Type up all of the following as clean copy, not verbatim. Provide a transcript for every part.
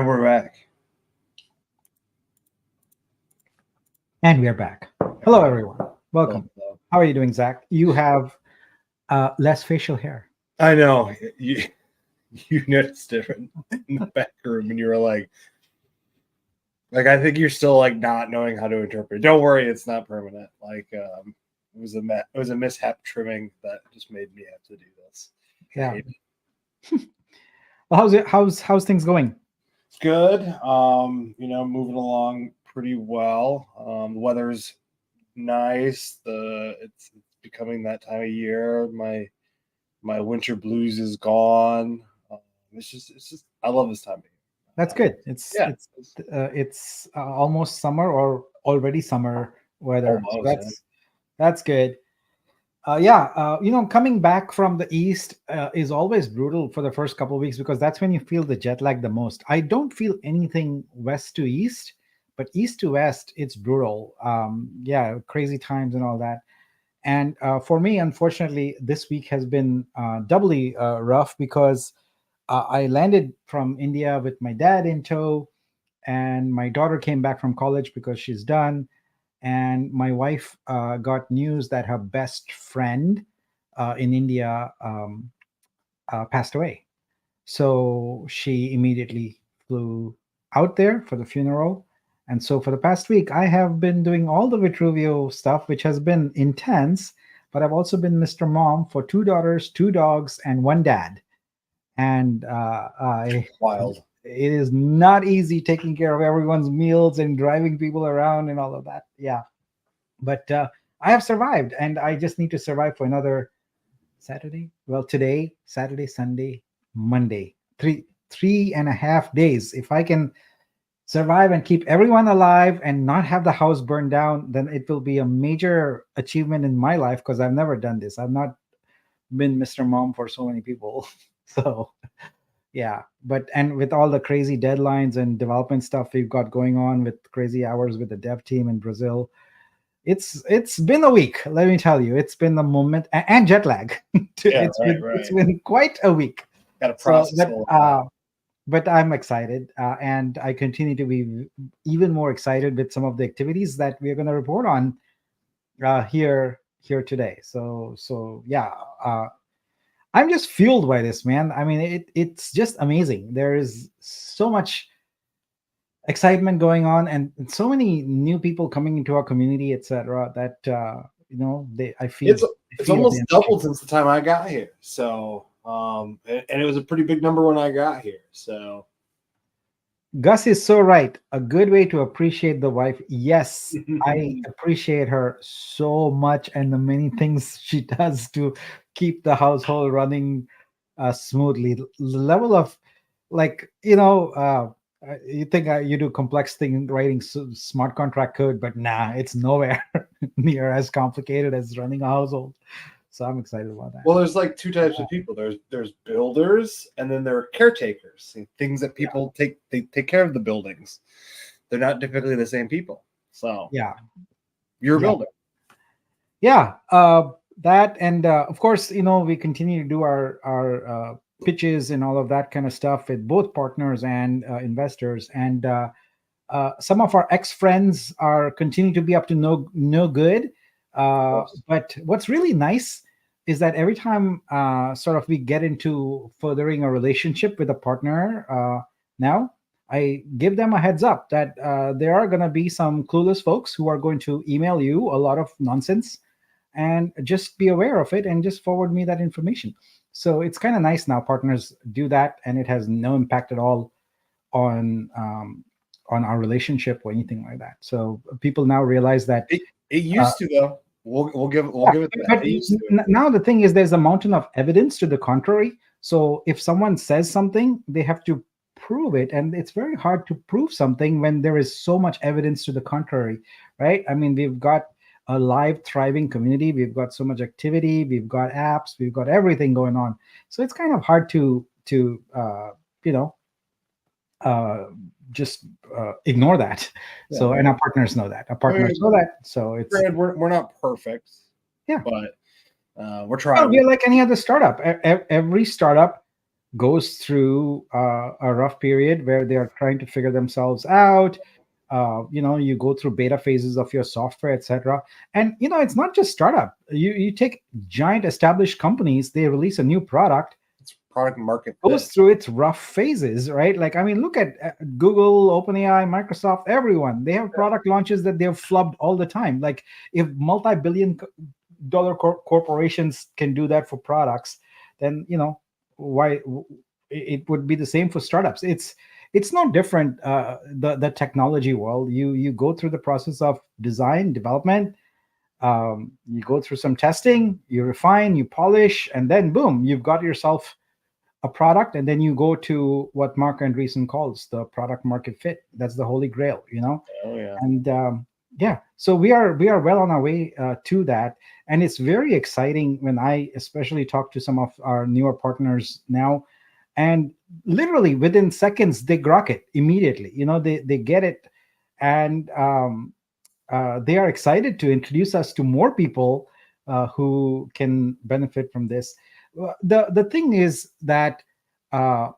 And we're back. And we are back. Hello, everyone. Welcome. Hello. How are you doing, Zach? You have less facial hair. I know. You noticed it in the back room, and you were like, I think you're still like not knowing how to interpret. Don't worry, it's not permanent. It was a mishap trimming that just made me have to do this. Yeah. Well, how's things going? It's good. Moving along pretty well. The weather's nice. It's becoming that time of year. My winter blues is gone. It's just I love this time of year. That's good. It's almost summer or already summer weather. Almost, so that's good. Coming back from the east is always brutal for the first couple of weeks because that's when you feel the jet lag the most. I don't feel anything west to east, but east to west, it's brutal. Crazy times and all that. And for me, unfortunately, this week has been doubly rough because I landed from India with my dad in tow, and my daughter came back from college because she's done. And my wife got news that her best friend in India passed away. So she immediately flew out there for the funeral. And so for the past week, I have been doing all the Vitruvio stuff, which has been intense, but I've also been Mr. Mom for 2 daughters, 2 dogs, and 1 dad. And Wild. It is not easy taking care of everyone's meals and driving people around and all of that. Yeah. But I have survived, and I just need to survive for another Saturday. Well, today, Saturday, Sunday, Monday, 3.5 days. If I can survive and keep everyone alive and not have the house burned down, then it will be a major achievement in my life because I've never done this. I've not been Mr. Mom for so many people. So yeah, and with all the crazy deadlines and development stuff we've got going on with crazy hours with the dev team in Brazil, it's been a week. Let me tell you, it's been a moment and jet lag. It's been quite a week. Got to process but I'm excited, and I continue to be even more excited with some of the activities that we're going to report on here today. So yeah. I'm just fueled by this, man. I mean, it's just amazing. There is so much excitement going on, and so many new people coming into our community, etc. That I feel it's almost doubled since the time I got here. So, and it was a pretty big number when I got here. So, Gus is so right. A good way to appreciate the wife. Yes, I appreciate her so much, and the many things she does to keep the household running smoothly. The level of, you think you do complex thing writing smart contract code, but nah, it's nowhere near as complicated as running a household. So I'm excited about that. Well, there's like 2 types of people. There's builders, and then there are caretakers. Things that people take care of the buildings. They're not typically the same people. So yeah, you're a builder. Yeah, that, and of course, we continue to do our pitches and all of that kind of stuff with both partners and investors. And some of our ex-friends are continuing to be up to no good. But what's really nice is that every time sort of we get into furthering a relationship with a partner, now I give them a heads up that there are going to be some clueless folks who are going to email you a lot of nonsense, and just be aware of it and just forward me that information. So it's kind of nice now partners do that, and it has no impact at all on our relationship or anything like that. So people now realize that it used to, though. We'll give it that. But now the thing is, there's a mountain of evidence to the contrary. So if someone says something, they have to prove it, and it's very hard to prove something when there is so much evidence to the contrary, right? I mean, we've got a live, thriving community. We've got so much activity. We've got apps. We've got everything going on. So it's kind of hard to just ignore that. Yeah. So, and our partners know that. Our partners know that. So it's we're not perfect. Yeah, but we're trying. We're like any other startup. Every startup goes through a rough period where they are trying to figure themselves out. You go through beta phases of your software, etc. And it's not just startup. You take giant established companies, they release a new product, It's product market goes fit. through its rough phases, right? Like, I mean, look at Google, OpenAI, Microsoft, everyone. They have product launches that they've flubbed all the time. Like, if multi-billion dollar corporations can do that for products, then why it would be the same for startups. It's no different. The technology world, you go through the process of design, development, you go through some testing, you refine, you polish, and then boom, you've got yourself a product. And then you go to what Mark Andreessen calls the product market fit. That's the holy grail. Oh yeah. And yeah, so we are well on our way to that. And it's very exciting when I especially talk to some of our newer partners now, and literally within seconds they grok it immediately. They get it. And they are excited to introduce us to more people who can benefit from this. The thing is that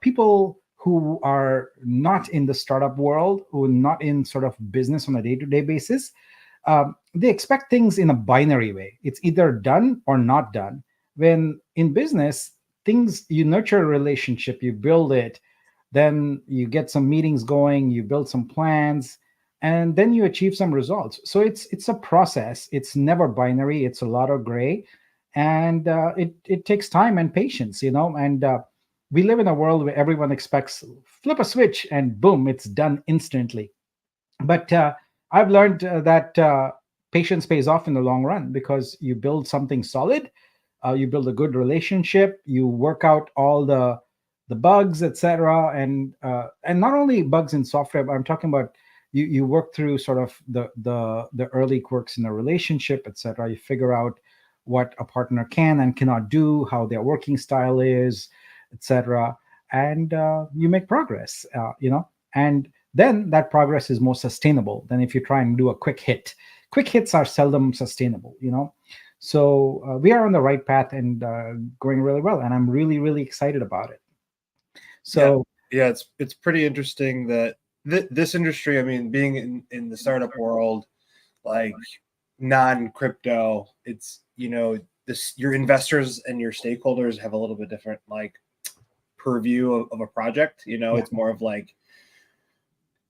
people who are not in the startup world, who are not in sort of business on a day-to-day basis, they expect things in a binary way. It's either done or not done. When in business, things, you nurture a relationship, you build it, then you get some meetings going, you build some plans, and then you achieve some results. So it's a process. It's never binary. It's a lot of gray, and it takes time and patience. And we live in a world where everyone expects flip a switch and boom, it's done instantly. But I've learned that patience pays off in the long run, because you build something solid, you build a good relationship, you work out all the bugs, etc. And not only bugs in software, but I'm talking about you work through sort of the early quirks in a relationship, etc. You figure out what a partner can and cannot do, how their working style is, etc. And you make progress, and then that progress is more sustainable than if you try and do a quick hit. Quick hits are seldom sustainable. So we are on the right path and going really well, and I'm really, really excited about it. So yeah, it's pretty interesting that this industry, I mean, being in the startup world, like non-crypto, it's your investors and your stakeholders have a little bit different like purview of a project. It's more of like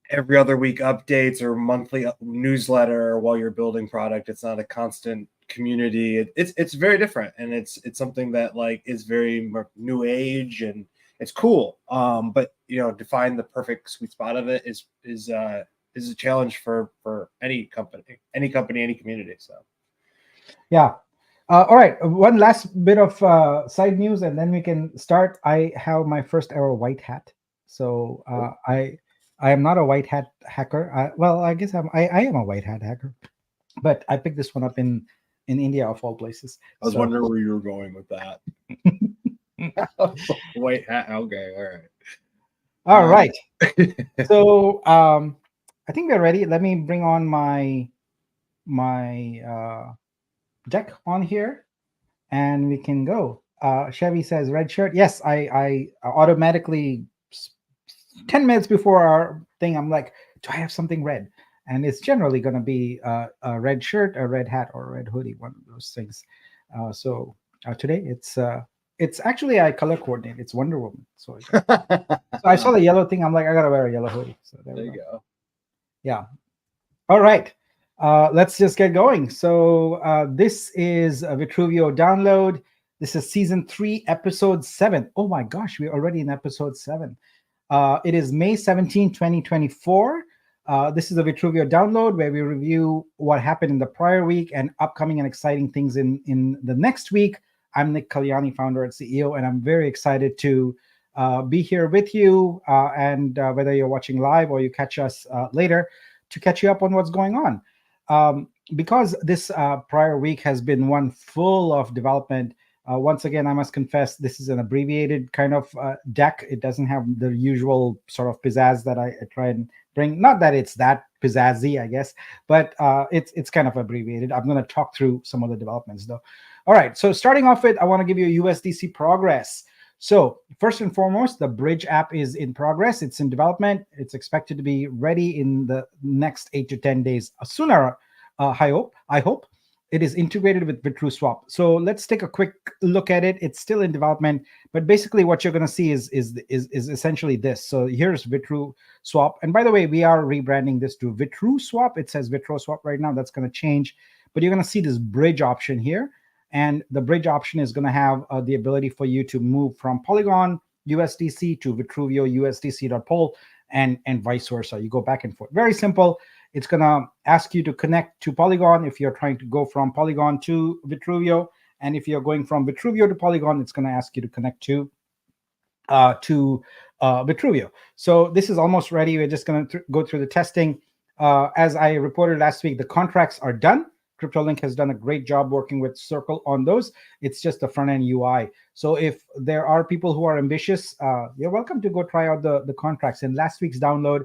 every other week updates or monthly newsletter while you're building product. It's not a constant community. It's very different, and it's something that like is very new age, and it's cool. But to find the perfect sweet spot of it is a challenge for any company, any community. So yeah. All right, one last bit of side news, and then we can start. I have my first ever white hat. So I am not a white hat hacker. Well, I guess I am a white hat hacker, but I picked this one up in India, of all places. I was wondering where you were going with that. White hat. Okay. All right. So I think we're ready. Let me bring on my deck on here, and we can go. Chevy says red shirt. Yes, I automatically 10 minutes before our thing, I'm like, do I have something red? And it's generally going to be a red shirt, a red hat, or a red hoodie, one of those things. So today it's actually I color coordinate. It's Wonder Woman. So I saw the yellow thing. I'm like, I gotta wear a yellow hoodie. So there you go. Yeah. All right. Let's just get going. So this is a Vitruvio download. This is season 3, episode 7. Oh my gosh, we're already in episode 7. It is May 17, 2024. This is a Vitruvio download where we review what happened in the prior week and upcoming and exciting things in the next week. I'm Nick Kalyani, founder and CEO, and I'm very excited to be here with you. And whether you're watching live or you catch us later, to catch you up on what's going on. Because this prior week has been one full of development. Once again, I must confess, this is an abbreviated kind of deck. It doesn't have the usual sort of pizzazz that I try and bring. Not that it's that pizzazzy, I guess, but it's kind of abbreviated. I'm going to talk through some of the developments, though. All right, so starting off with, I want to give you a USDC progress. So first and foremost, the Bridge app is in progress. It's in development. It's expected to be ready in the next 8 to 10 days. Sooner, I hope. It is integrated with VitruSwap. So let's take a quick look at it. It's still in development, but basically what you're going to see is essentially this. So here's VitruSwap. And by the way, we are rebranding this to VitruSwap. It says VitruSwap right now. That's going to change. But you're going to see this bridge option here. And the bridge option is going to have the ability for you to move from Polygon USDC to Vitruvio USDC.pol and vice versa. You go back and forth. Very simple. It's going to ask you to connect to Polygon if you're trying to go from Polygon to Vitruvio. And if you're going from Vitruvio to Polygon, it's going to ask you to connect to Vitruvio. So this is almost ready. We're just going to go through the testing. As I reported last week, the contracts are done. CryptoLink has done a great job working with Circle on those. It's just the front-end UI. So if there are people who are ambitious, you're welcome to go try out the contracts. In last week's download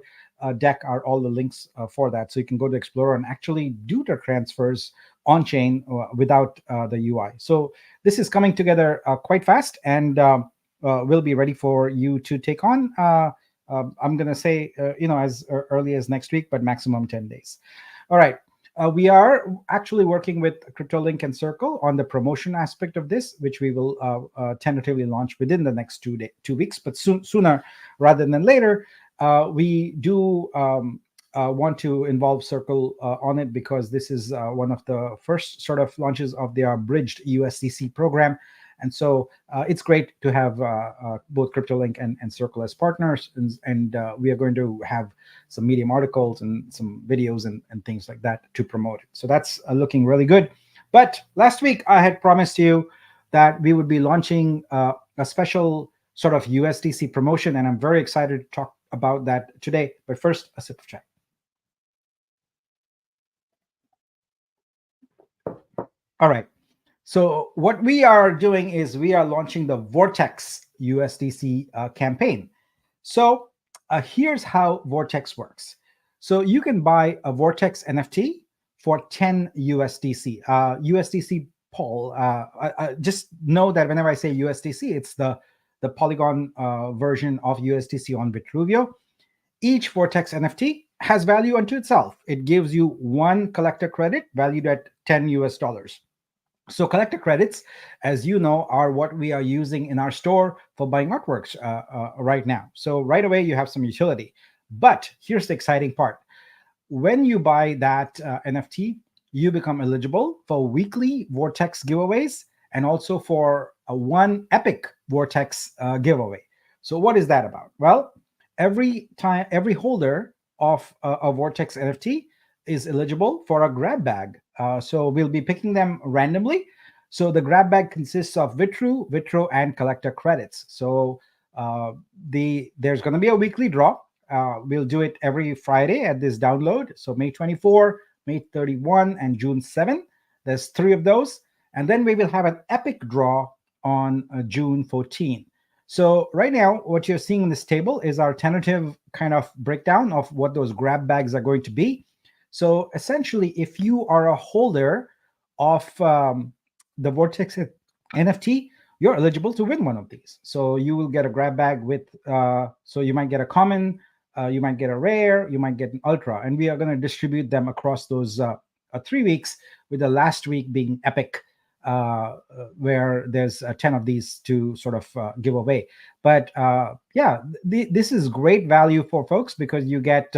deck are all the links for that. So you can go to Explorer and actually do the transfers on-chain without the UI. So this is coming together quite fast, and will be ready for you to take on. I'm going to say, as early as next week, but maximum 10 days. All right. We are actually working with CryptoLink and Circle on the promotion aspect of this, which we will tentatively launch within the next 2 weeks, but sooner rather than later. We do want to involve Circle on it because this is one of the first sort of launches of their bridged USDC program. And so it's great to have both CryptoLink and Circle as partners. And we are going to have some Medium articles and some videos and things like that to promote it. So that's looking really good. But last week, I had promised you that we would be launching a special sort of USDC promotion. And I'm very excited to talk about that today. But first, a sip of chai. All right. So what we are doing is we are launching the Vortex USDC campaign. So here's how Vortex works. So you can buy a Vortex NFT for 10 USDC. USDC Pol. Just know that whenever I say USDC, it's the Polygon version of USDC on Vitruvio. Each Vortex NFT has value unto itself. It gives you one collector credit valued at $10. So collector credits, as you know, are what we are using in our store for buying artworks right now. So right away, you have some utility. But here's the exciting part. When you buy that NFT, you become eligible for weekly Vortex giveaways and also for one epic Vortex giveaway. So what is that about? Well, every holder of a Vortex NFT is eligible for a grab bag. So we'll be picking them randomly. So the grab bag consists of Vitru, and collector credits. So there's going to be a weekly draw. We'll do it every Friday at this download. So May 24, May 31, and June 7. There's 3 of those. And then we will have an epic draw on June 14. So right now, what you're seeing in this table is our tentative kind of breakdown of what those grab bags are going to be. So essentially, if you are a holder of the Vortex NFT, you're eligible to win one of these. So you will get a grab bag with, so you might get a common, you might get a rare, you might get an ultra, and we are going to distribute them across those 3 weeks, with the last week being epic, where there's 10 of these to sort of give away. But this is great value for folks because you get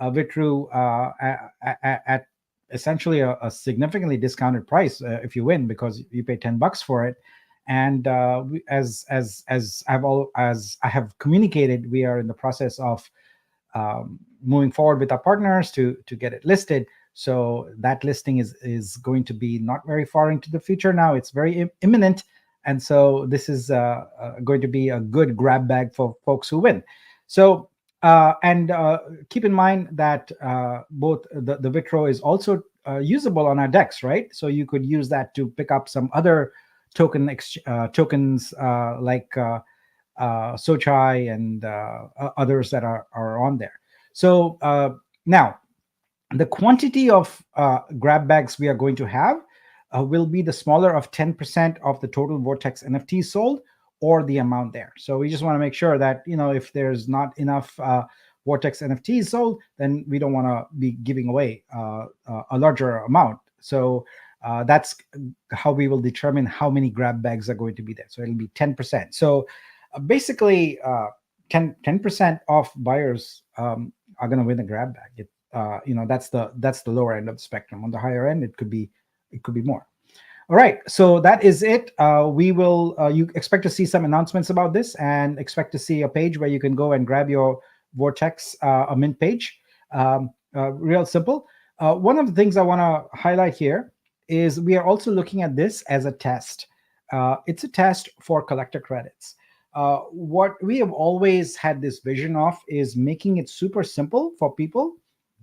Vitru at essentially a significantly discounted price if you win, because you pay $10 for it. And as I have communicated, we are in the process of moving forward with our partners to get it listed. So that listing is going to be not very far into the future now. It's very imminent. And so this is going to be a good grab bag for folks who win. So keep in mind that both the Vitro is also usable on our DEX, right? So you could use that to pick up some other tokens like Sochai and others that are on there. So now, the quantity of grab bags we are going to have will be the smaller of 10% of the total Vortex NFTs sold, or the amount there. So we just want to make sure that, if there's not enough Vortex NFTs sold, then we don't want to be giving away a larger amount. So that's how we will determine how many grab bags are going to be there. So it'll be 10%. So basically 10% of buyers are going to win a grab bag. That's the lower end of the spectrum. On the higher end, it could be more. All right, so that is it. We will you expect to see some announcements about this, and expect to see a page where you can go and grab your Vortex a mint page. Real simple. One of the things I want to highlight here is we are also looking at this as a test. It's a test for collector credits. What we have always had this vision of is making it super simple for people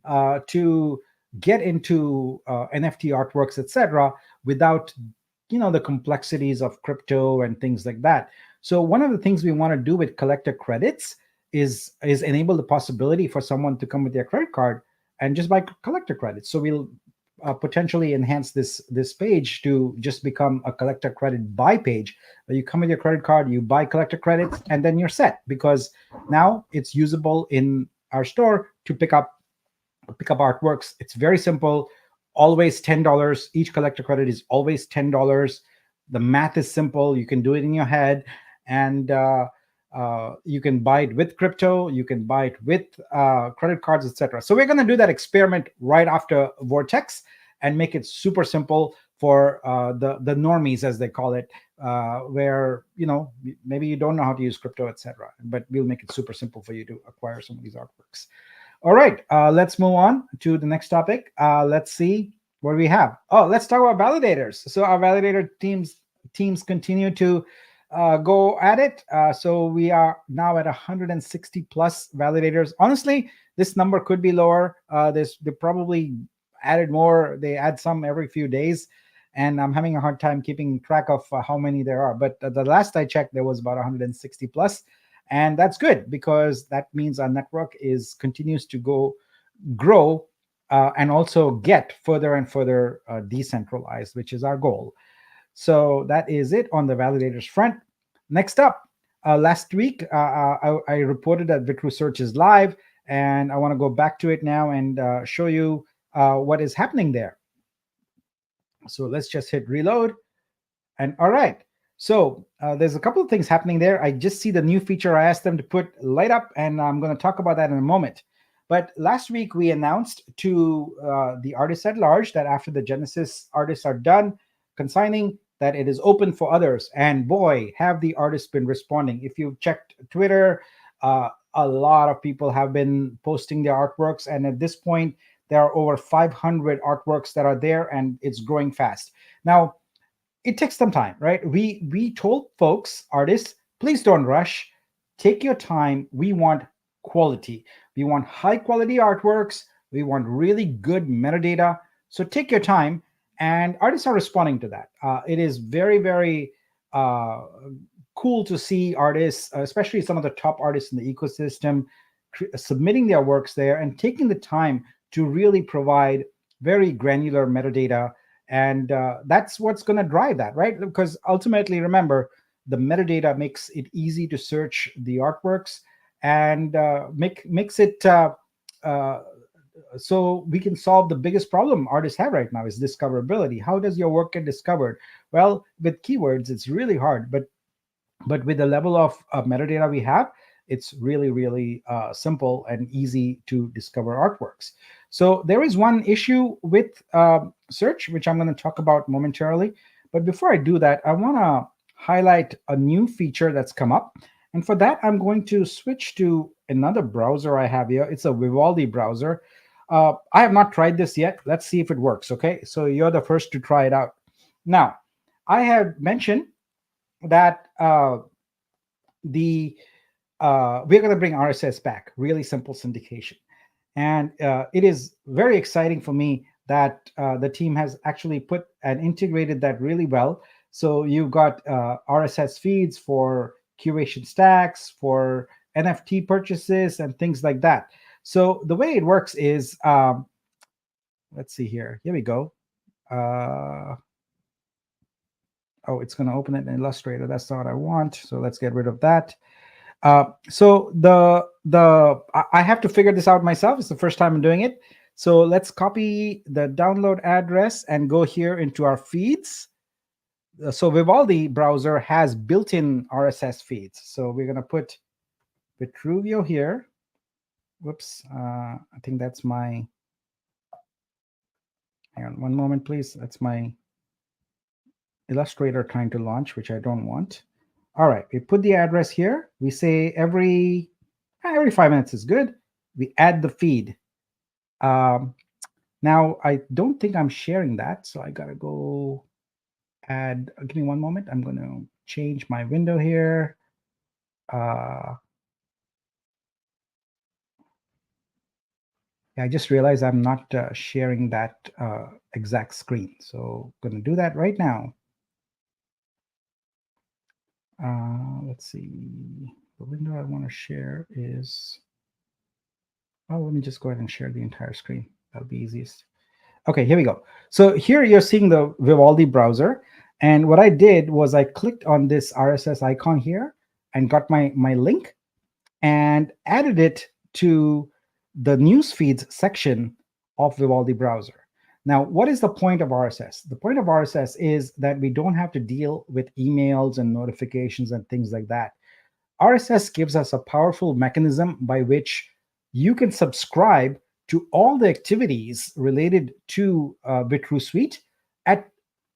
to get into NFT artworks, etc., without the complexities of crypto and things like that. So one of the things we want to do with collector credits is enable the possibility for someone to come with their credit card and just buy collector credits. So we'll potentially enhance this page to just become a collector credit buy page. You come with your credit card, you buy collector credits, and then you're set, because now it's usable in our store to pick up artworks. It's very simple. Always $10. Each collector credit is always $10. The math is simple. You can do it in your head, and you can buy it with crypto. You can buy it with credit cards, etc. So we're going to do that experiment right after Vortex and make it super simple for the normies, as they call it, where maybe you don't know how to use crypto, etc. But we'll make it super simple for you to acquire some of these artworks. All right, let's move on to the next topic. Let's see what we have. Oh, let's talk about validators. So our validator teams continue to go at it. So we are now at 160 plus validators. Honestly, this number could be lower. They probably added more. They add some every few days, and I'm having a hard time keeping track of how many there are. But the last I checked, there was about 160 plus. And that's good, because that means our network continues to grow and also get further and further decentralized, which is our goal. So that is it on the validators front. Next up, last week, I reported that Vicru Search is live, and I want to go back to it now and show you what is happening there. So let's just hit reload. And all right. So there's a couple of things happening there. I just see the new feature. I asked them to put light up, and I'm going to talk about that in a moment. But last week we announced to the artists at large that after the Genesis artists are done consigning, that it is open for others. And boy, have the artists been responding. If you've checked Twitter, a lot of people have been posting their artworks. And at this point, there are over 500 artworks that are there, and it's growing fast. Now, it takes some time, right? We told folks, artists, please don't rush. Take your time. We want quality. We want high quality artworks. We want really good metadata. So take your time. And artists are responding to that. It is very, very cool to see artists, especially some of the top artists in the ecosystem, submitting their works there and taking the time to really provide very granular metadata. And that's what's going to drive that, right? Because ultimately, remember, the metadata makes it easy to search the artworks and makes it so we can solve the biggest problem artists have right now, is discoverability. How does your work get discovered? Well, with keywords, it's really hard, but with the level of metadata we have, it's really, really simple and easy to discover artworks. So there is one issue with search, which I'm going to talk about momentarily. But before I do that, I want to highlight a new feature that's come up. And for that, I'm going to switch to another browser I have here. It's a Vivaldi browser. I have not tried this yet. Let's see if it works, okay? So you're the first to try it out. Now, I have mentioned that we're going to bring RSS back, really simple syndication. And it is very exciting for me that the team has actually put and integrated that really well. So you've got RSS feeds for curation stacks, for NFT purchases, and things like that. So the way it works is, let's see here. Here we go. Oh, it's going to open it in Illustrator. That's not what I want. So let's get rid of that. So I have to figure this out myself. It's the first time I'm doing it. So let's copy the download address and go here into our feeds. So Vivaldi browser has built-in RSS feeds. So we're going to put Vitruvio here. Whoops. I think that's my, hang on one moment, please. That's my Illustrator trying to launch, which I don't want. All right, we put the address here. We say every 5 minutes is good. We add the feed. Now, I don't think I'm sharing that, so I got to go add. Give me one moment. I'm going to change my window here. Yeah, I just realized I'm not sharing that exact screen. So I'm going to do that right now. Let's see. The window I want to share is, oh, let me just go ahead and share the entire screen. That'll be easiest. Okay, here we go. So here you're seeing the Vivaldi browser. And what I did was I clicked on this RSS icon here and got my link and added it to the news feeds section of Vivaldi browser. Now, what is the point of RSS? The point of RSS is that we don't have to deal with emails and notifications and things like that. RSS gives us a powerful mechanism by which you can subscribe to all the activities related to Vitru Suite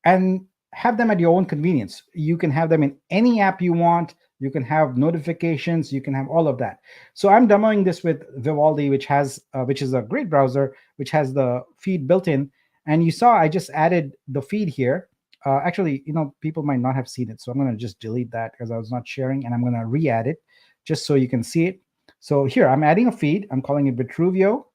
and have them at your own convenience. You can have them in any app you want. You can have notifications. You can have all of that. So I'm demoing this with Vivaldi, which is a great browser, which has the feed built in. And you saw I just added the feed here. Actually, people might not have seen it. So I'm going to just delete that because I was not sharing, and I'm going to re-add it just so you can see it. So here I'm adding a feed. I'm calling it Vitruvio.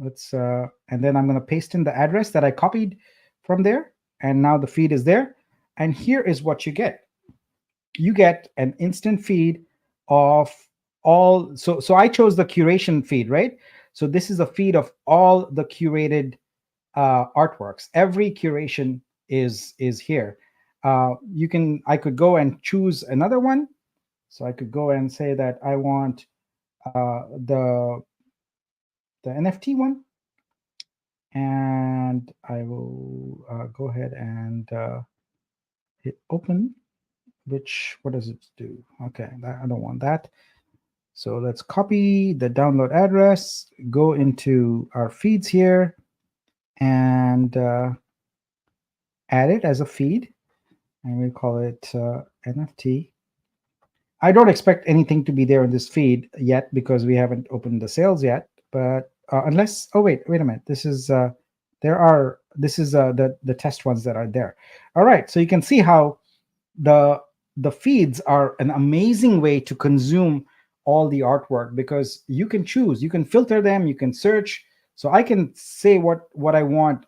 And then I'm going to paste in the address that I copied from there. And now the feed is there. And here is what you get. You get an instant feed of all. So I chose the curation feed, right? So this is a feed of all the curated artworks. Every curation is here. I could go and choose another one. So I could go and say that I want the NFT one, and I will go ahead and hit open. What does it do? Okay, I don't want that. So let's copy the download address, go into our feeds here, and add it as a feed, and we call it NFT. I don't expect anything to be there in this feed yet because we haven't opened the sales yet. But unless, oh wait a minute, this is the test ones that are there. All right, so you can see how the feeds are an amazing way to consume all the artwork because you can choose, you can filter them, you can search. So I can say what I want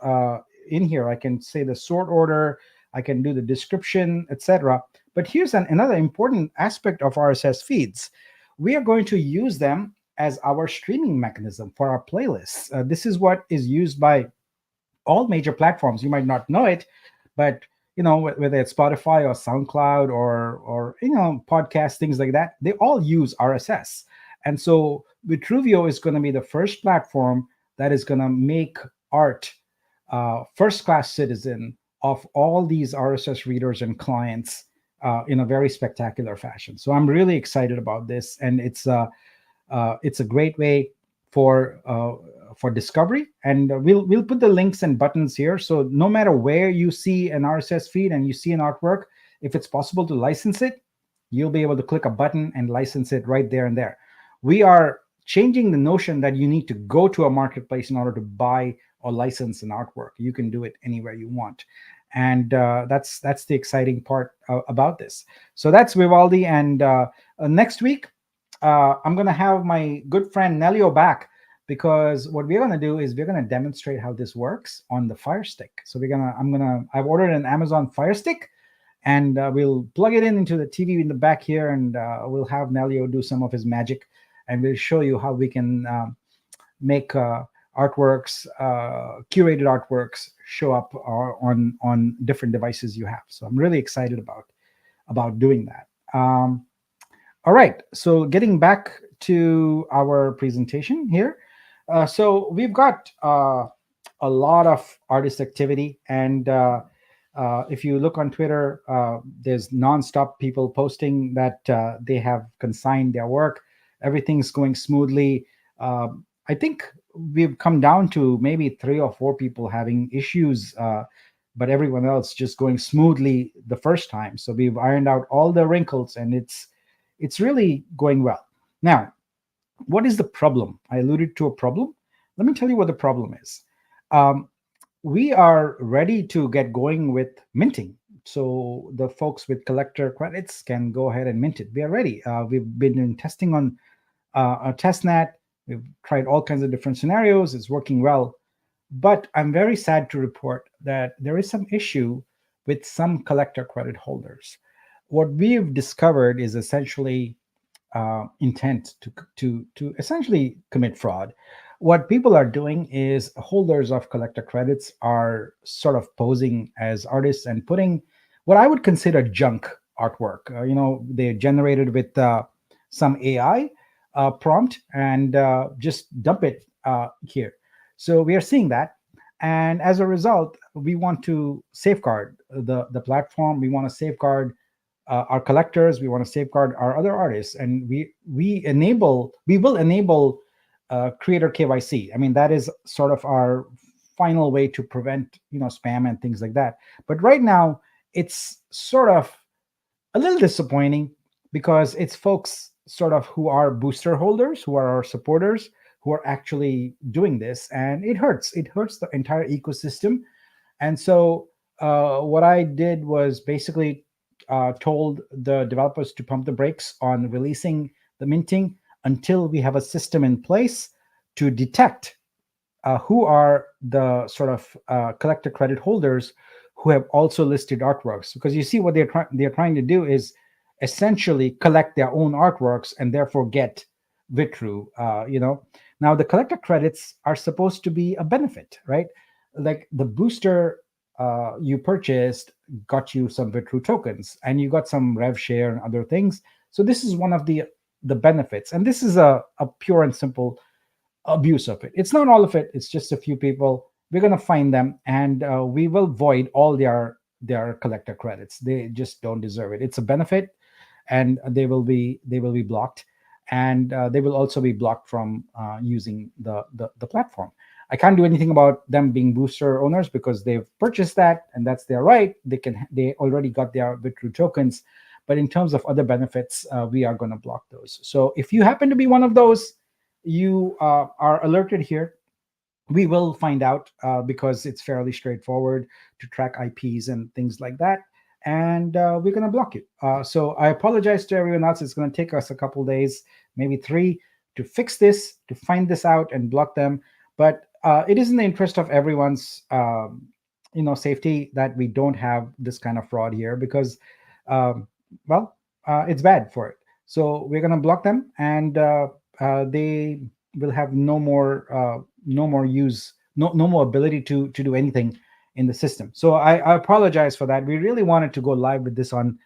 in here. I can say the sort order, I can do the description, etc. But here's another important aspect of RSS feeds. We are going to use them as our streaming mechanism for our playlists. This is what is used by all major platforms. You might not know it, but whether it's Spotify or SoundCloud or podcasts, things like that, they all use RSS. And so Vitruvio is going to be the first platform that is going to make art first-class citizen of all these RSS readers and clients in a very spectacular fashion. So I'm really excited about this, and it's a great way for discovery. And we'll put the links and buttons here. So no matter where you see an RSS feed and you see an artwork, if it's possible to license it, you'll be able to click a button and license it right there and there. We are changing the notion that you need to go to a marketplace in order to buy or license an artwork. You can do it anywhere you want. And that's the exciting part about this. So that's Vivaldi. And next week, I'm going to have my good friend Nelio back, because what we're going to do is we're going to demonstrate how this works on the Fire Stick. So I've ordered an Amazon Fire Stick, and we'll plug it into the TV in the back here, and we'll have Nelio do some of his magic, and we'll show you how we can make artworks, curated artworks show up on different devices you have. So I'm really excited about doing that. All right, so getting back to our presentation here. So we've got a lot of artist activity, and if you look on Twitter, there's nonstop people posting that they have consigned their work. Everything's going smoothly. I think we've come down to maybe 3 or 4 people having issues, but everyone else just going smoothly the first time. So we've ironed out all the wrinkles, and it's really going well. Now, what is the problem? I alluded to a problem. Let me tell you what the problem is. We are ready to get going with minting. So the folks with collector credits can go ahead and mint it. We are ready. We've been doing testing on a testnet. We've tried all kinds of different scenarios. It's working well. But I'm very sad to report that there is some issue with some collector credit holders. What we've discovered is essentially intent to essentially commit fraud. What people are doing is holders of collector credits are sort of posing as artists and putting what I would consider junk artwork. They generated with some AI prompt and just dump it here. So we are seeing that. And as a result, we want to safeguard the platform. We want to safeguard our collectors. We want to safeguard our other artists, and we will enable creator KYC. I mean, that is sort of our final way to prevent spam and things like that. But right now, it's sort of a little disappointing because it's folks sort of who are booster holders, who are our supporters, who are actually doing this, and it hurts. It hurts the entire ecosystem. And so what I did was basically told the developers to pump the brakes on releasing the minting until we have a system in place to detect who are the sort of collector credit holders who have also listed artworks. Because you see what they're trying to do is essentially collect their own artworks and therefore get Vitru. Now the collector credits are supposed to be a benefit, right? Like the booster you purchased got you some Vitru tokens, and you got some rev share and other things. So this is one of the benefits, and this is a pure and simple abuse of it. It's not all of it. It's just a few people. We're going to find them, and we will void all their collector credits. They just don't deserve it. It's a benefit, and they will be blocked, and they will also be blocked from using the platform. I can't do anything about them being booster owners because they've purchased that, and that's their right. They already got their Vitru tokens. But in terms of other benefits, we are going to block those. So if you happen to be one of those, you are alerted here. We will find out because it's fairly straightforward to track IPs and things like that. And we're going to block you. So I apologize to everyone else. It's going to take us a couple days, maybe 3, to fix this, to find this out and block them. But it is in the interest of everyone's safety that we don't have this kind of fraud here because it's bad for it. So we're going to block them, and they will have no more ability to do anything in the system. So I apologize for that. We really wanted to go live with this on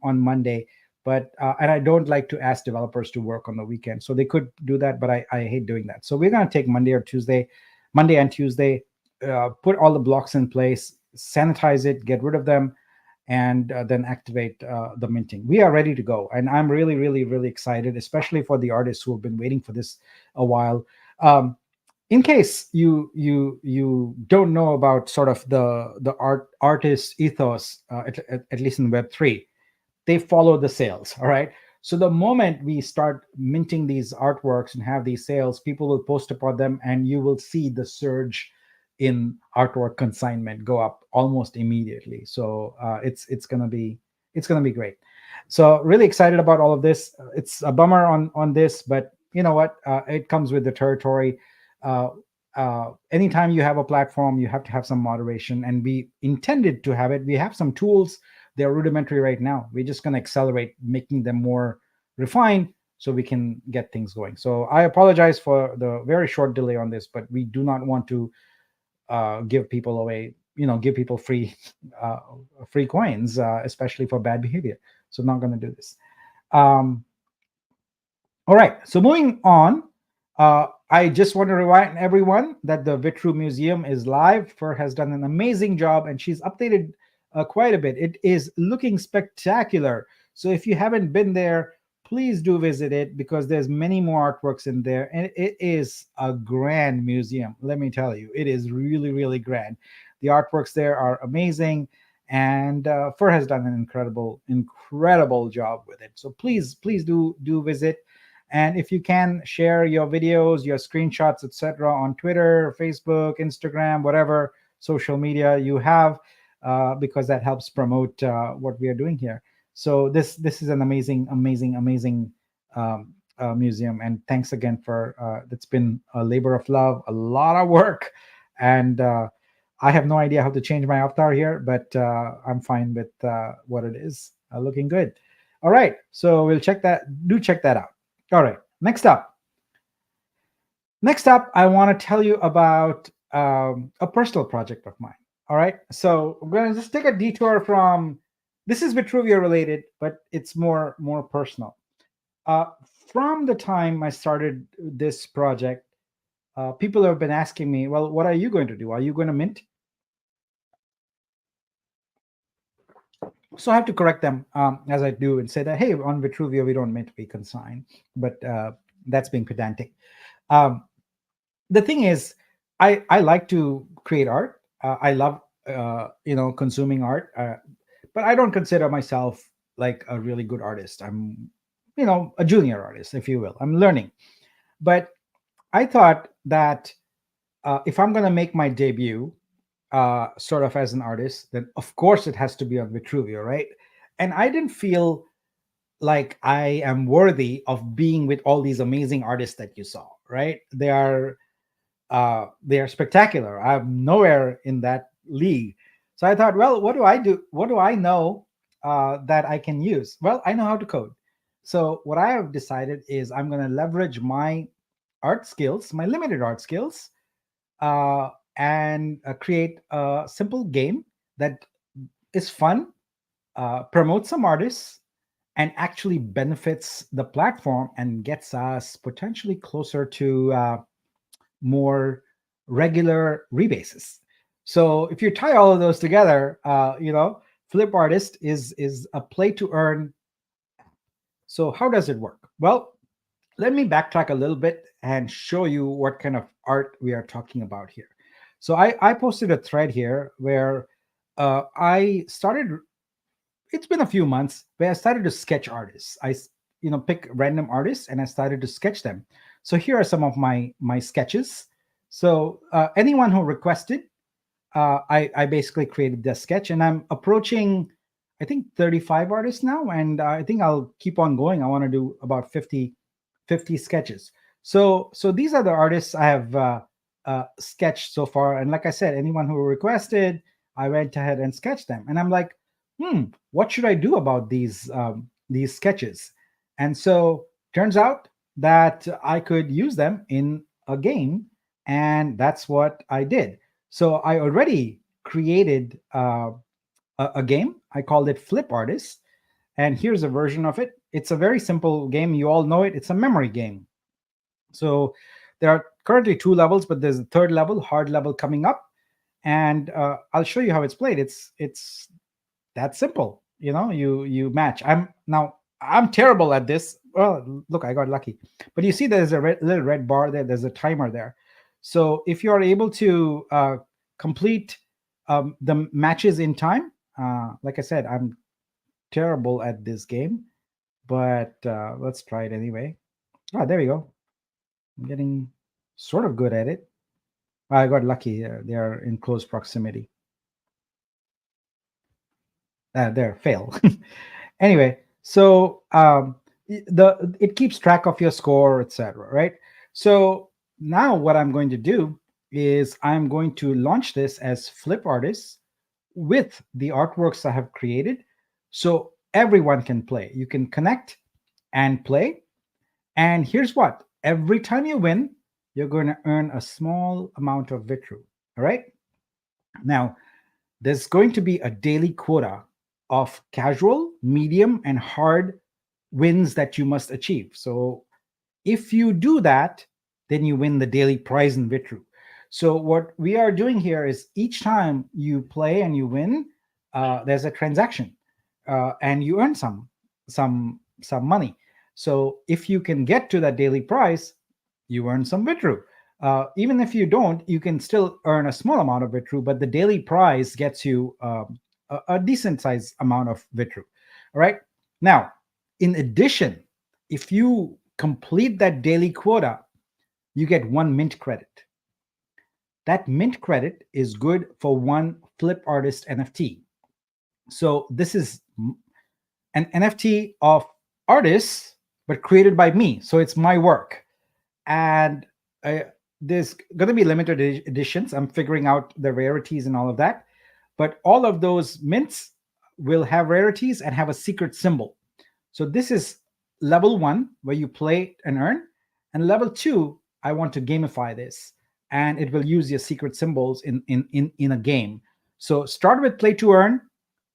Monday, but and I don't like to ask developers to work on the weekend. So they could do that, but I hate doing that. So we're going to take Monday and Tuesday, put all the blocks in place, sanitize it, get rid of them, and then activate the minting. We are ready to go, and I'm really, really, really excited, especially for the artists who have been waiting for this a while. In case you don't know about sort of the artist ethos, at least in Web3, they follow the sales. All right. So the moment we start minting these artworks and have these sales, people will post upon them, and you will see the surge in artwork consignment go up almost immediately. So it's gonna be great. So really excited about all of this. It's a bummer on this, but you know what? It comes with the territory. Anytime you have a platform, you have to have some moderation, and we intended to have it. We have some tools. They're rudimentary right now. We're just going to accelerate, making them more refined so we can get things going. So I apologize for the very short delay on this, but we do not want to give people away, give people free free coins, especially for bad behavior. So I'm not going to do this. All right, so moving on, I just want to remind everyone that the Vitru Museum is live. Fer has done an amazing job, and she's updated quite a bit. It is looking spectacular. So if you haven't been there, please do visit it, because there's many more artworks in there, and it is a grand museum. Let me tell you, it is really, really grand. The artworks there are amazing, and Fer has done an incredible job with it. So please do visit. And if you can, share your videos, your screenshots, etc. on Twitter, Facebook, Instagram, whatever social media you have, because that helps promote what we are doing here. So this is an amazing museum. And thanks again for it's been a labor of love, a lot of work, and I have no idea how to change my avatar here, but I'm fine with what it is. Looking good. All right, so we'll check that. Do check that out. All right, next up, I want to tell you about a personal project of mine. All right, so I'm going to just take a detour from, this is Vitruvia related, but it's more personal. From the time I started this project, people have been asking me, well, what are you going to do? Are you going to mint? So I have to correct them as I do, and say that, hey, on Vitruvia, we don't mint, we consign. But that's being pedantic. The thing is, I like to create art. I love consuming art, but I don't consider myself like a really good artist. I'm a junior artist, if you will. I'm learning. But I thought that if I'm going to make my debut sort of as an artist, then of course it has to be on Vitruvia, right? And I didn't feel like I am worthy of being with all these amazing artists that you saw, right? They are spectacular. I'm nowhere in that league. So I thought, well, what do I do? What do I know that I can use? Well, I know how to code. So what I have decided is I'm going to leverage my art skills, my limited art skills, and create a simple game that is fun, promotes some artists, and actually benefits the platform and gets us potentially closer to more regular rebases. So if you tie all of those together, Flip Artist is a play to earn. So how does it work? Well, let me backtrack a little bit and show you what kind of art we are talking about here. So I posted a thread here where I started, it's been a few months, where I started to sketch artists. I pick random artists and I started to sketch them. So here are some of my sketches. So anyone who requested, I basically created the sketch, and I'm approaching, I think, 35 artists now, and I think I'll keep on going. I want to do about 50 sketches. So these are the artists I have sketched so far. And like I said, anyone who requested, I went ahead and sketched them. And I'm like, what should I do about these sketches? And so turns out that I could use them in a game, and that's what I did. So I already created a game. I called it Flip Artist, and here's a version of it. It's a very simple game. You all know it. It's a memory game. So there are currently 2 levels, but there's a 3rd level, hard level, coming up. And I'll show you how it's played. It's that simple. You match. I'm terrible at this. Well, look, I got lucky. But you see there's a little red bar there. There's a timer there. So if you're able to complete the matches in time, like I said, I'm terrible at this game, but let's try it anyway. There we go. I'm getting sort of good at it. I got lucky. They are in close proximity. There, fail. Anyway, so it keeps track of your score, etc. Right? So now what I'm going to do is I'm going to launch this as Flip Artists with the artworks I have created, so everyone can play. You can connect and play. And here's what: every time you win, you're going to earn a small amount of Vitru. All right. Now, there's going to be a daily quota of casual, medium, and hard wins that you must achieve. So if you do that, then you win the daily prize in Vitru. So what we are doing here is each time you play and you win, there's a transaction, and you earn some money. So if you can get to that daily prize, you earn some Vitru. Even if you don't, you can still earn a small amount of Vitru, but the daily prize gets you a decent sized amount of Vitru. All right. Now, in addition, if you complete that daily quota, you get 1 mint credit. That mint credit is good for 1 flip artist NFT. So this is an NFT of artists, but created by me. So it's my work. And there's going to be limited editions. I'm figuring out the rarities and all of that. But all of those mints will have rarities and have a secret symbol. So this is level 1, where you play and earn. And level 2, I want to gamify this. And it will use your secret symbols in a game. So start with play to earn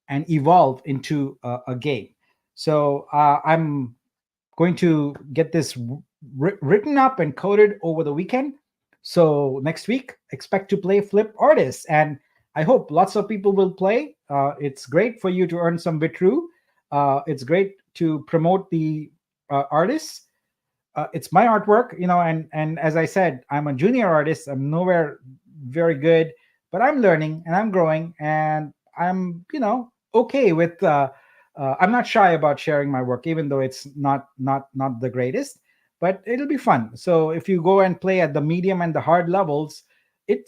and evolve into a game. So I'm going to get this written up and coded over the weekend. So next week, expect to play Flip Artists. And I hope lots of people will play. It's great for you to earn some Vitru. It's great to promote the artists. It's my artwork, and as I said, I'm a junior artist. I'm nowhere very good, but I'm learning and I'm growing, and I'm, okay with, I'm not shy about sharing my work, even though it's not the greatest, but it'll be fun. So if you go and play at the medium and the hard levels, it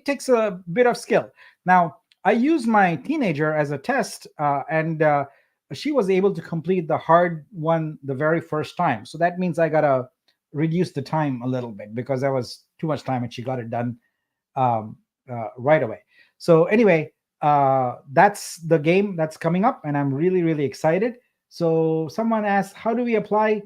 takes a bit of skill. Now, I used my teenager as a test, and she was able to complete the hard one the very first time. So that means I gotta reduce the time a little bit, because there was too much time and she got it done right away. So anyway, that's the game that's coming up, and I'm really, really excited. So someone asked, how do we apply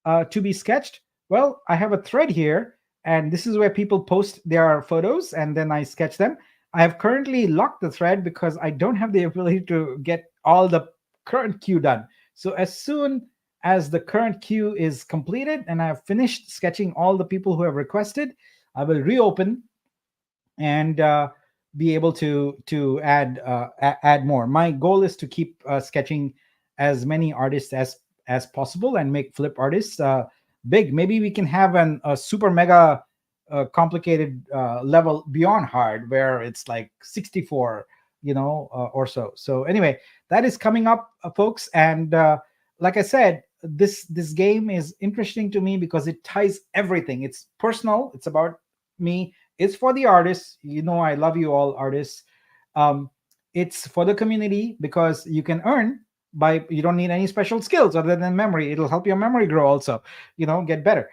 to be sketched? Well, I have a thread here, and this is where people post their photos, and then I sketch them. I have currently locked the thread because I don't have the ability to get all the current queue done. So as soon as the current queue is completed and I have finished sketching all the people who have requested, I will reopen and be able to add more. My goal is to keep sketching as many artists as possible and make Flip Artists big. Maybe we can have a super mega complicated level beyond hard, where it's like 64 or so. So anyway, that is coming up, folks. And like I said, this game is interesting to me because it ties everything. It's personal. It's about me. It's for the artists. I love you all, artists. It's for the community because you can earn you don't need any special skills other than memory. It'll help your memory grow also, get better.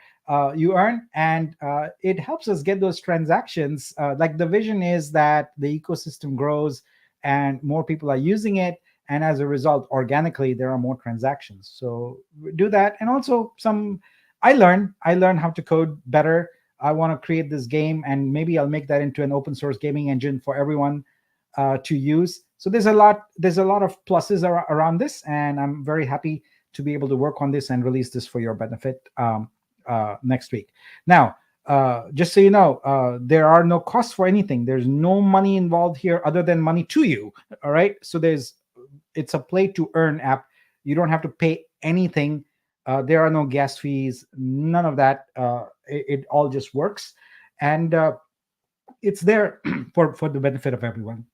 You earn, and it helps us get those transactions. Like the vision is that the ecosystem grows and more people are using it, and as a result, organically there are more transactions. So do that. And also I learn how to code better. I want to create this game, and maybe I'll make that into an open source gaming engine for everyone to use. So there's a lot of pluses around this, and I'm very happy to be able to work on this and release this for your benefit next week. Now, just so you know, there are no costs for anything. There's no money involved here other than money to you. All right. So it's a play to earn app. You don't have to pay anything. There are no gas fees, none of that. It all just works, and it's there for the benefit of everyone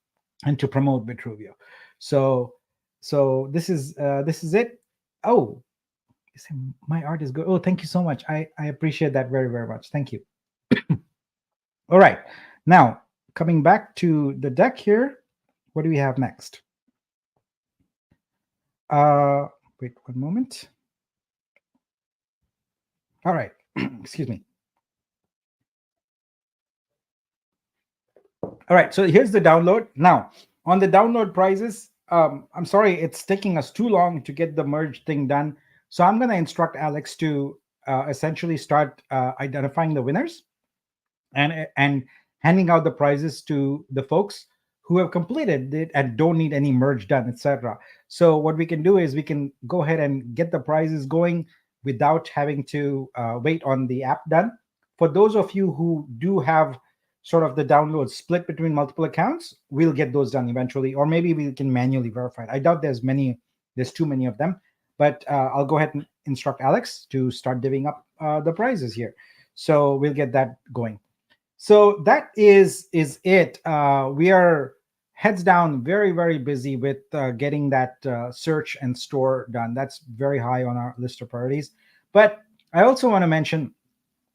and to promote Vitruvio. So this is it. Oh, my art is good. Oh, thank you so much. I appreciate that very, very much. Thank you. All right. Now, coming back to the deck here, what do we have next? Wait one moment. All right. Excuse me. All right. So here's the download. Now, on the download prizes, I'm sorry, it's taking us too long to get the merge thing done. So I'm going to instruct Alex to essentially start identifying the winners and handing out the prizes to the folks who have completed it and don't need any merge done, etc. So what we can do is we can go ahead and get the prizes going without having to wait on the app done. For those of you who do have sort of the download split between multiple accounts, we'll get those done eventually, or maybe we can manually verify it. I doubt there's too many of them, but I'll go ahead and instruct Alex to start divvying up the prizes here. So we'll get that going. So that is it. We are heads down, very, very busy with getting that search and store done. That's very high on our list of priorities. But I also want to mention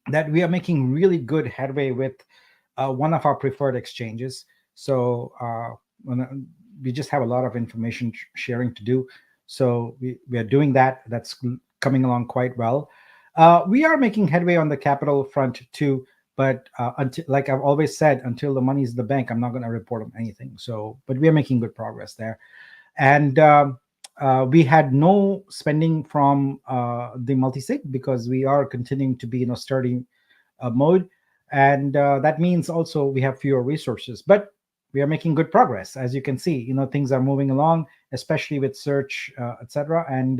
that we are making really good headway with one of our preferred exchanges. So we just have a lot of information sharing to do. So we are doing that. That's coming along quite well. We are making headway on the capital front too. But until, like I've always said, until the money's in the bank, I'm not going to report on anything. So, but we are making good progress there. And we had no spending from the multi-sig because we are continuing to be in austerity mode. And that means also we have fewer resources. But we are making good progress. As you can see, things are moving along, especially with search, etc. And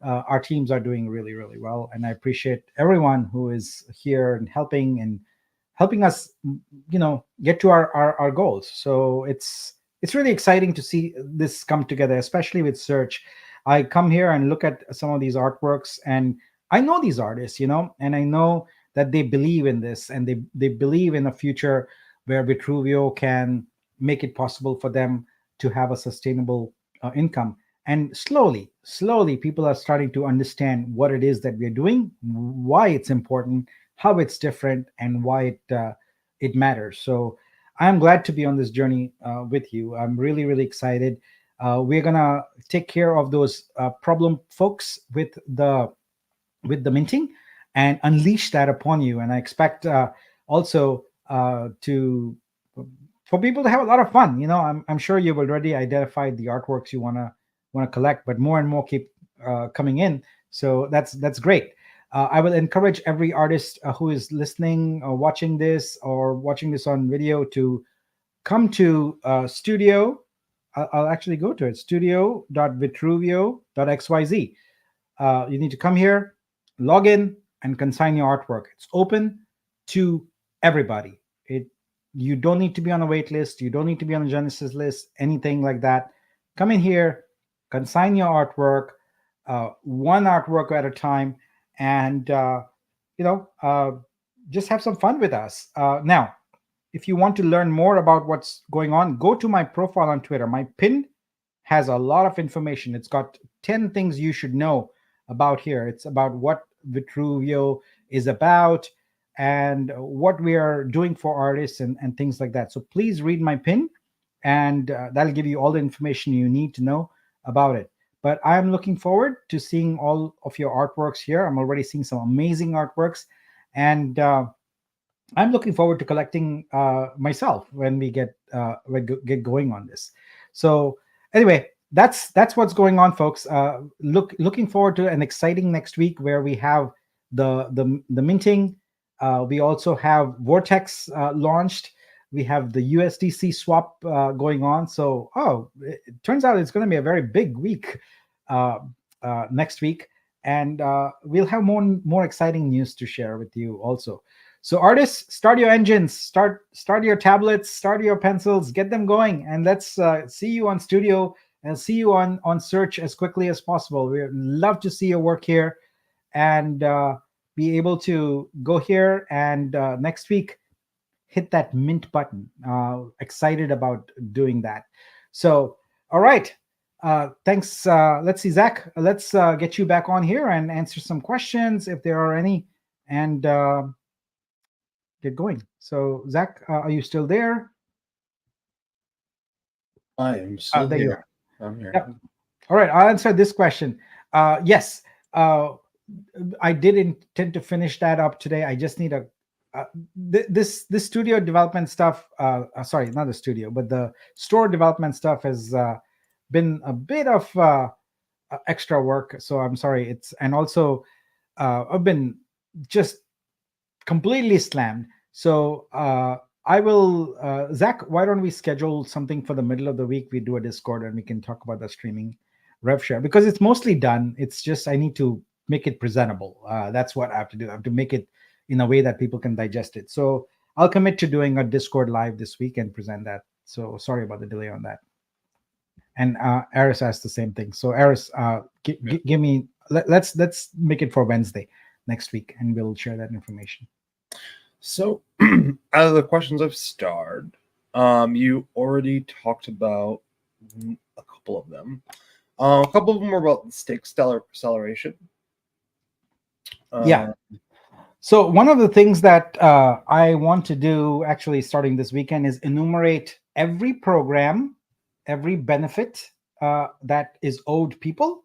our teams are doing really, really well. And I appreciate everyone who is here and helping us, get to our goals. So it's really exciting to see this come together, especially with search. I come here and look at some of these artworks, and I know these artists, and I know that they believe in this, and they believe in a future where Vitruvio can make it possible for them to have a sustainable income. And slowly, people are starting to understand what it is that we're doing, why it's important, how it's different, and why it matters. So I'm glad to be on this journey with you. I'm really, really excited. We're gonna take care of those problem folks with the minting and unleash that upon you. And I expect also for people to have a lot of fun. I'm sure you've already identified the artworks you want to collect, but more and more keep coming in. So that's great. I will encourage every artist who is listening or watching this on video to come to studio. I'll actually go to it, studio.vitruvio.xyz. You need to come here, log in, and consign your artwork. It's open to everybody. You don't need to be on a wait list. You don't need to be on a Genesis list, anything like that. Come in here, consign your artwork, one artwork at a time, and just have some fun with us. Now, if you want to learn more about what's going on, go to my profile on Twitter. My pin has a lot of information. It's got 10 things you should know about here. It's about what Vitruvio is about and what we are doing for artists and things like that. So please read my pin, and that'll give you all the information you need to know about it. But I'm looking forward to seeing all of your artworks here. I'm already seeing some amazing artworks, and I'm looking forward to collecting myself when we get going on this. So anyway, that's what's going on, folks. Looking forward to an exciting next week where we have the minting. We also have Vortex launched. We have the USDC swap going on. So, it turns out it's going to be a very big week next week, and we'll have more exciting news to share with you also. So, artists, start your engines, start your tablets, start your pencils, get them going, and let's see you on Studio and see you on Search as quickly as possible. We'd love to see your work here, and be able to go here and next week hit that mint button. Excited about doing that. So, all right. Thanks. Let's see, Zach. Let's get you back on here and answer some questions if there are any, and get going. So, Zach, are you still there? I am still there here. You are. I'm here. Yep. All right. I'll answer this question. Yes. I did intend to finish that up today. I just need this studio development stuff. Sorry, not the studio, but the store development stuff has been a bit of extra work. So I'm sorry. And also I've been just completely slammed. So I will, Zach, why don't we schedule something for the middle of the week? We do a Discord and we can talk about the streaming rev share, because it's mostly done. It's just I need to make it presentable. That's what I have to do. I have to make it in a way that people can digest it. So I'll commit to doing a Discord live this week and present that. So sorry about the delay on that. And Aris asked the same thing. So Aris, give me, let's make it for Wednesday next week, and we'll share that information. So out of the questions I've starred, you already talked about a couple of them. A couple of them were about the Stak Stellar acceleration. Yeah. So one of the things that I want to do actually starting this weekend is enumerate every program, every benefit that is owed people,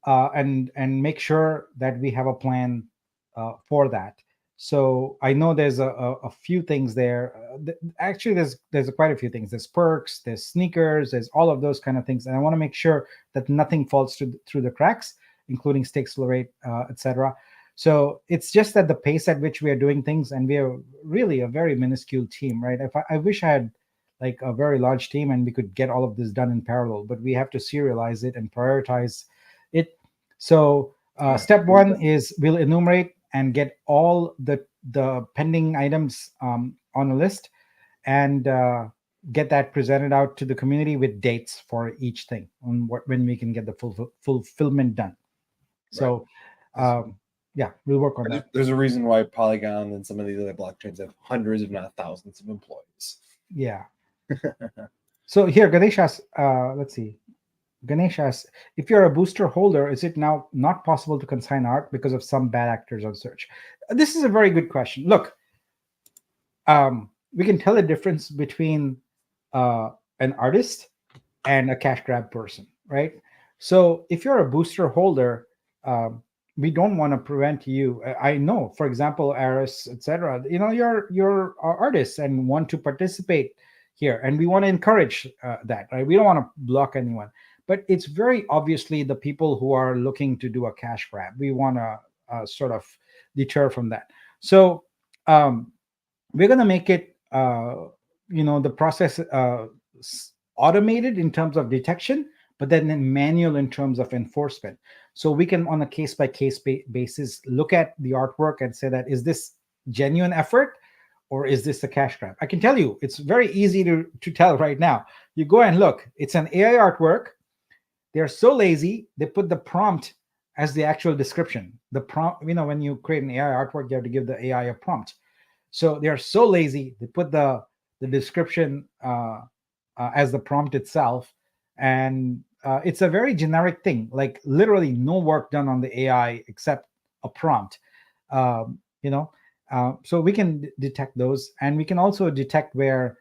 and make sure that we have a plan for that. So I know there's a few things there. Actually, there's quite a few things. There's perks, there's sneakers, there's all of those kind of things, and I want to make sure that nothing falls through the cracks, including Stake Accelerate, etc. So it's just that the pace at which we are doing things, and we are really a very minuscule team, right? I wish I had like a very large team and we could get all of this done in parallel, but we have to serialize it and prioritize it. So step one is we'll enumerate and get all the pending items on a list, and get that presented out to the community with dates for each thing on when we can get the fulfillment done. So yeah, we'll work on that. There's a reason why Polygon and some of these other blockchains have hundreds, if not thousands, of employees. Yeah. So here, Ganesh asks, let's see. Ganesh asks, if you're a booster holder, is it now not possible to consign art because of some bad actors on search? This is a very good question. Look, we can tell the difference between an artist and a cash grab person, right? So if you're a booster holder, we don't want to prevent you. I know, for example, Aris, etc. You're artists and want to participate here, and we want to encourage that, right? We don't want to block anyone, but it's very obviously the people who are looking to do a cash grab. We want to sort of deter from that. So we're going to make it, the process automated in terms of detection, but then manual in terms of enforcement. So we can, on a case-by-case basis, look at the artwork and say that, is this genuine effort or is this a cash grab? I can tell you, it's very easy to tell right now. You go and look, it's an AI artwork. They're so lazy, they put the prompt as the actual description. The prompt, when you create an AI artwork, you have to give the AI a prompt. So they are so lazy, they put the description as the prompt itself. And it's a very generic thing, like literally no work done on the AI except a prompt. So we can detect those, and we can also detect where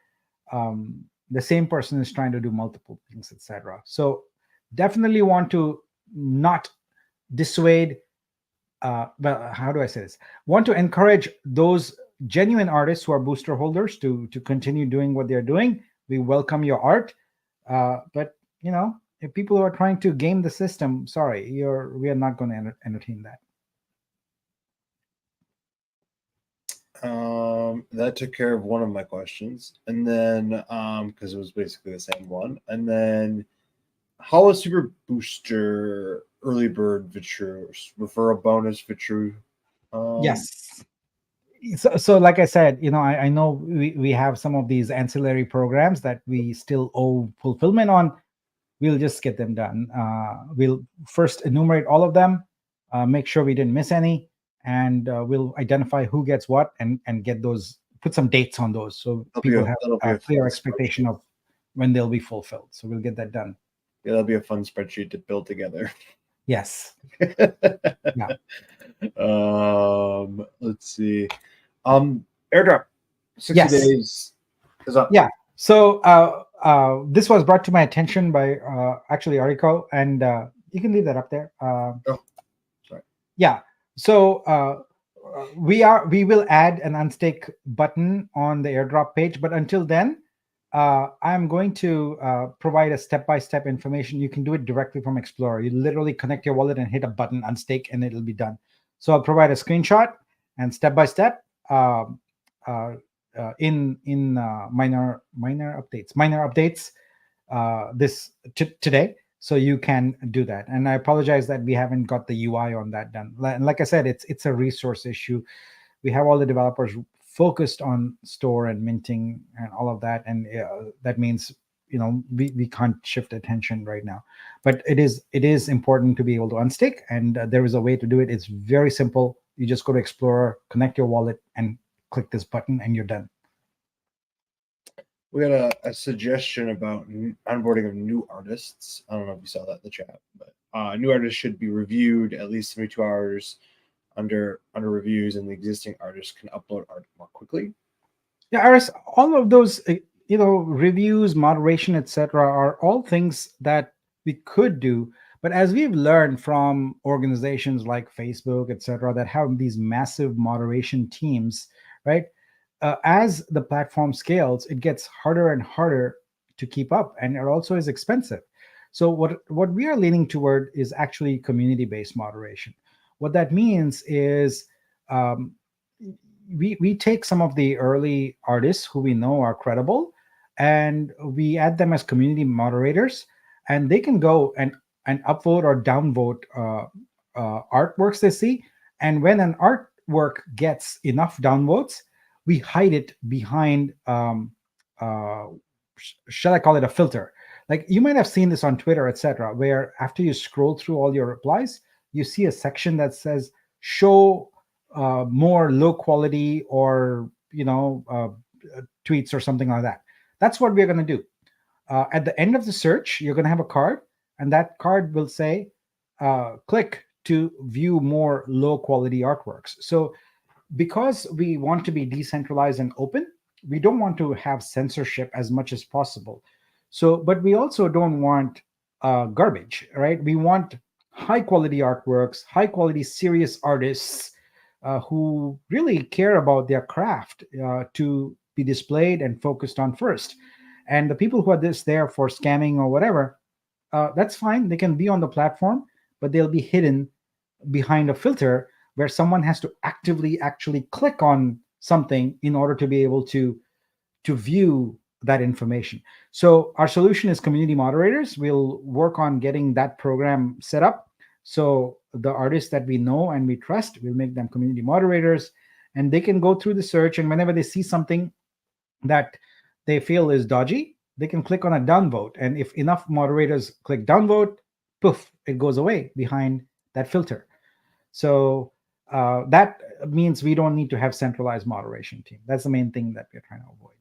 the same person is trying to do multiple things, etc. So definitely want to not dissuade. Well, how do I say this? Want to encourage those genuine artists who are booster holders to continue doing what they're doing. We welcome your art, but if people who are trying to game the system, sorry, we are not going to entertain that. That took care of one of my questions, and then because it was basically the same one, and then how is Super Booster Early Bird Vitru referral bonus Vitru? Yes. So like I said, I know we have some of these ancillary programs that we still owe fulfillment on. We'll just get them done. We'll first enumerate all of them, make sure we didn't miss any, and we'll identify who gets what and get those, put some dates on those so people have a clear expectation of when they'll be fulfilled. So we'll get that done. Yeah, that'll be a fun spreadsheet to build together. Yes. Yeah. Let's see. Airdrop 60 days is up. Yeah. So this was brought to my attention by actually Ariko, and you can leave that up there. Sorry. Yeah. So we will add an unstake button on the airdrop page, but until then, I'm going to provide a step-by-step information. You can do it directly from Explorer. You literally connect your wallet and hit a button, Unstake, and it'll be done. So I'll provide a screenshot and step-by-step in minor updates this today, so you can do that. And I apologize that we haven't got the UI on that done. And like I said, it's a resource issue. We have all the developers focused on store and minting and all of that, and that means we can't shift attention right now. But it is important to be able to unstake, and there is a way to do it. It's very simple. You just go to Explorer, connect your wallet, and click this button, and you're done. We got a suggestion about onboarding of new artists. I don't know if you saw that in the chat, but new artists should be reviewed at least 72 hours under reviews, and the existing artists can upload art more quickly. Yeah, Aris, all of those reviews, moderation, etc., are all things that we could do. But as we've learned from organizations like Facebook, etc., that have these massive moderation teams, right? As the platform scales, it gets harder and harder to keep up, and it also is expensive. So what we are leaning toward is actually community-based moderation. What that means is we take some of the early artists who we know are credible, and we add them as community moderators, and they can go and upvote or downvote artworks they see. And when an artwork gets enough downvotes, we hide it behind, shall I call it a filter? Like you might have seen this on Twitter, etc., where after you scroll through all your replies, you see a section that says show more low quality or tweets or something like that. That's what we're going to do. At the end of the search, you're going to have a card, and that card will say click to view more low quality artworks. So because we want to be decentralized and open, we don't want to have censorship as much as possible. So, but we also don't want garbage, right? We want high quality artworks, high quality serious artists who really care about their craft to be displayed and focused on first. And the people who are there for scamming or whatever, that's fine. They can be on the platform, but they'll be hidden behind a filter where someone has to actively actually click on something in order to be able to view that information. So our solution is community moderators. We'll work on getting that program set up. So the artists that we know and we trust, we'll make them community moderators, and they can go through the search, and whenever they see something that they feel is dodgy, they can click on a downvote. And if enough moderators click downvote, poof, it goes away behind that filter. So that means we don't need to have centralized moderation team. That's the main thing that we're trying to avoid.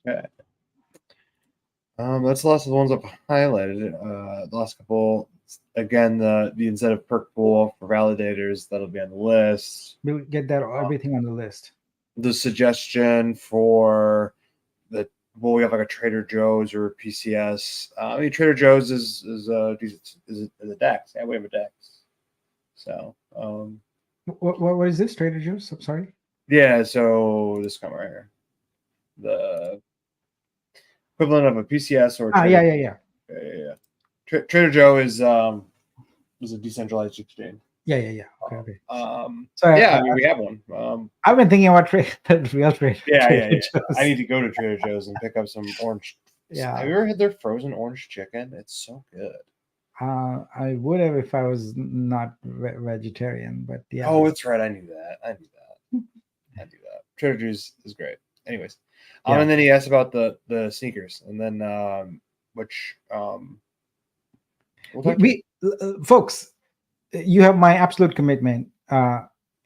Okay. That's the last of the ones I've highlighted. The last couple, again, the incentive perk pool for validators, that'll be on the list. We'll get that everything on the list. The suggestion for we have like a Trader Joe's or PCS. I mean, Trader Joe's is a DEX. Yeah, we have a DEX. So, what is this, Trader Joe's? I'm sorry. Yeah, so this come right here, the equivalent of a PCS or yeah. Trader Joe is a decentralized exchange. Yeah. Okay. So I mean, we have one. I've been thinking about real trade. Yeah. I need to go to Trader Joe's and pick up some orange. Yeah. Have you ever had their frozen orange chicken? It's so good. I would have if I was not vegetarian, but yeah. Oh, that's right. I knew that. Trader Joe's is great. Anyways, and then he asked about the sneakers, and then folks, you have my absolute commitment.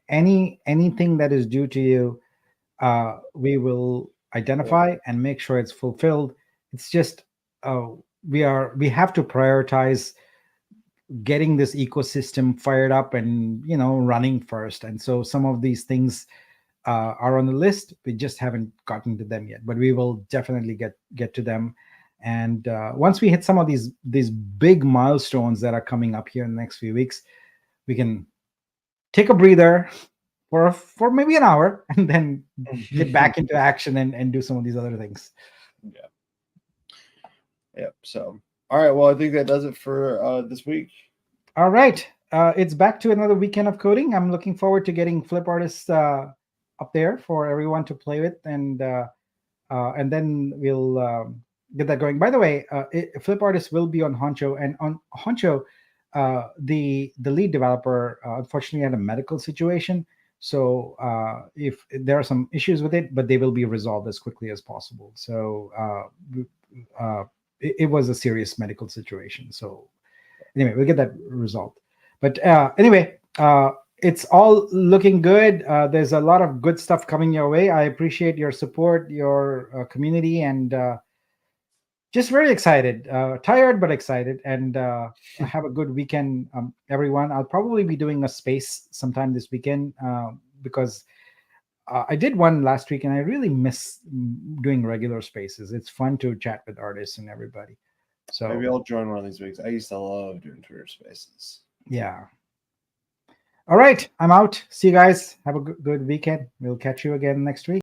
Anything that is due to you, we will identify and make sure it's fulfilled. It's just we have to prioritize getting this ecosystem fired up and running first. And so some of these things are on the list. We just haven't gotten to them yet, but we will definitely get to them. And once we hit some of these big milestones that are coming up here in the next few weeks, we can take a breather for maybe an hour and then get back into action and do some of these other things. Yeah. Yep. So, all right. Well, I think that does it for this week. All right. It's back to another weekend of coding. I'm looking forward to getting Flip Artists up there for everyone to play with, and then we'll get that going. By the way, Flip Artists will be on Honcho, and on Honcho, the lead developer unfortunately had a medical situation. So if there are some issues with it, but they will be resolved as quickly as possible. So it was a serious medical situation. So anyway, we'll get that resolved. But anyway, it's all looking good. There's a lot of good stuff coming your way. I appreciate your support, your community, and just very excited. Tired, but excited. And have a good weekend, everyone. I'll probably be doing a space sometime this weekend because I did one last week, and I really miss doing regular spaces. It's fun to chat with artists and everybody. So maybe I'll join one of these weeks. I used to love doing Twitter spaces. Yeah. All right. I'm out. See you guys. Have a good weekend. We'll catch you again next week.